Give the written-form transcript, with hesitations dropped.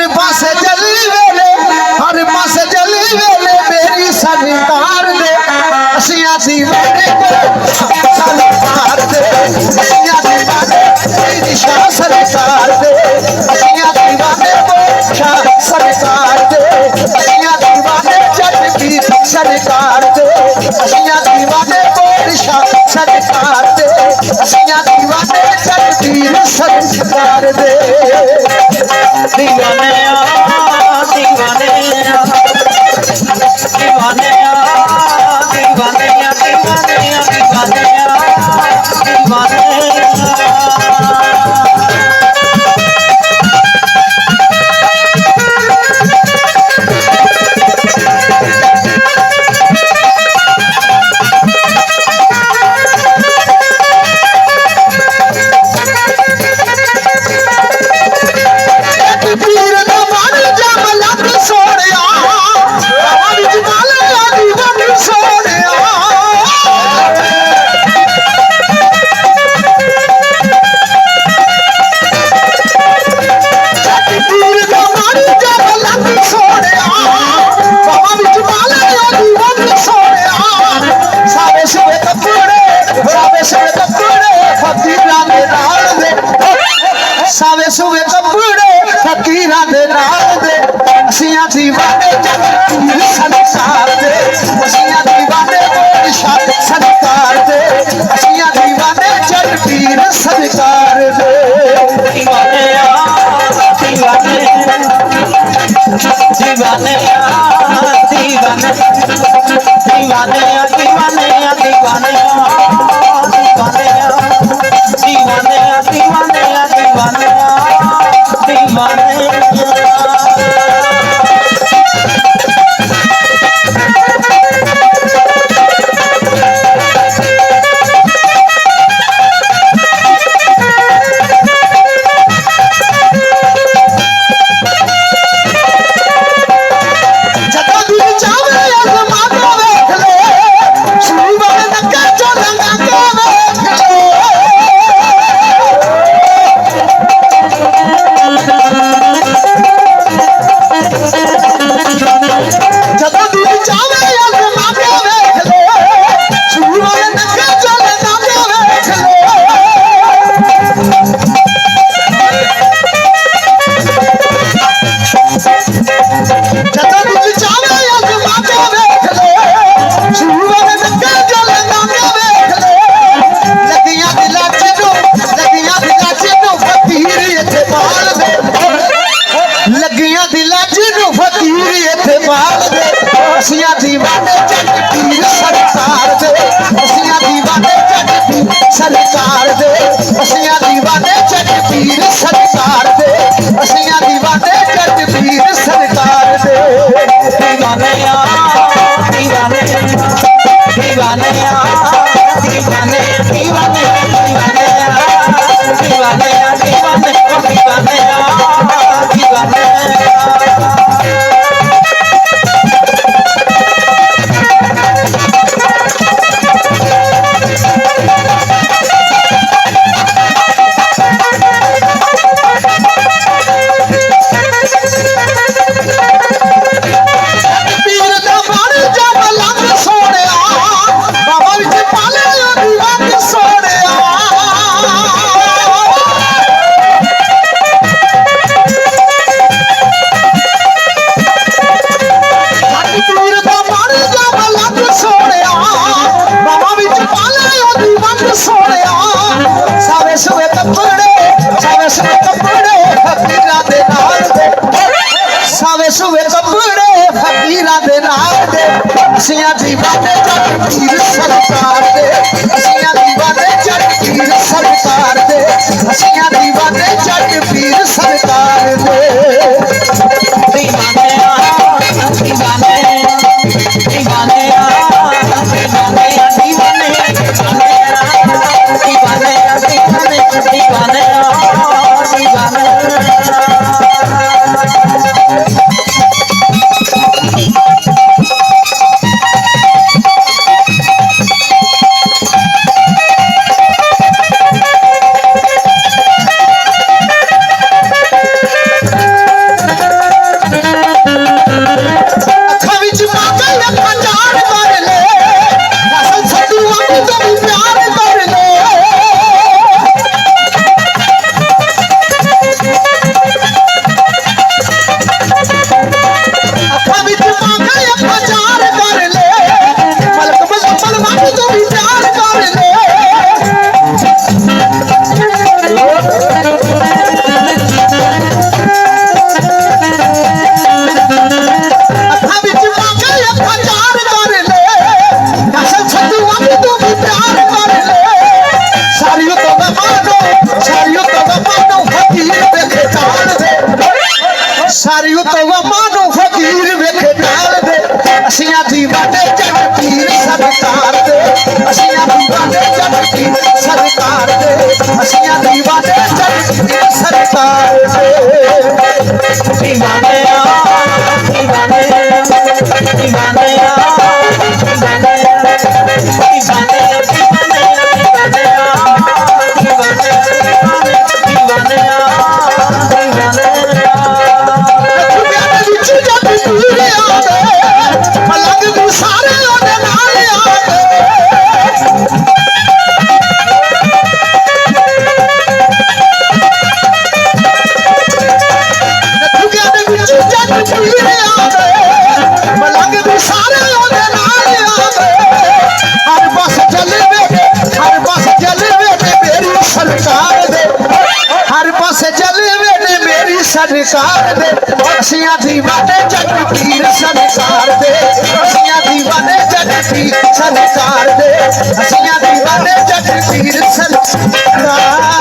हर पास जली वेले हर पास जली वेले मेरी सरकार दे असिया दीवाने सरकार दे असिया दीवाने मेरी शाह सरकार दे असिया दीवाने शाह सरकार दे असिया दीवाने जट की सरकार दे असिया दीवाने शाह सरकार दे असिया दीवाने जट की सरकार दे दीवाने दीवाने दीवाने दीवाने दीवाने दीवाने सावे सुवे कपड़े फकीरा दे नाल दे असिया दीवाने जट सरकार दे असिया दीवाने शाह सरकार दे असिया दीवाने जट पीर सरकार दे दीवाने दीवाने दीवाने दीवाने दीवाने दीवाने दीवाने असिया दीवाने जट पीर सरकार दे असिया दीवाने जट पीर सरकार दे असिया दीवाने जट पीर सरकार दे असिया दीवाने जट पीर सरकार दे दीवाने दीवाने दीवाने दीवाने दीवाने दीवाने दीवाने दीवाने दीवाने सुवे कपड़े फकीरा दे नाल दे असिया दीवाने जट पीर सरकार दे असिया दीवाने जट पीर सरकार दे असिया दीवाने जट पीर सरकार दे दीवाने दीवाने दीवाने दीवाने दीवाने दीवाने दीवाने दीवाने ਸਾਰੀ ਉਤੋਂ ਮਾਨੋ ਫਕੀਰ ਵੇਖੇ ਨਾਲ ਦੇ ਅਸੀਆਂ ਦੀਵਾਨੇ ਜੱਟ ਪੀਰ ਸਰਕਾਰ ਦੇ ਅਸੀਆਂ ਦੀਵਾਨੇ ਜੱਟ ਪੀਰ ਸਰਕਾਰ ਦੇ ਅਸੀਆਂ ਦੀਵਾਨੇ ਜੱਟ ਪੀਰ ਸਰਕਾਰ ਦੇ ਦੀਵਾਨੇ ਆ ਦੀਵਾਨੇ ਦੀਵਾਨੇ ਆ सरकार दे असियां दीवाने जट पीर सरकार दे असियां दीवाने जट पीर सरकार दे असियां दीवाने जट पीर सरकार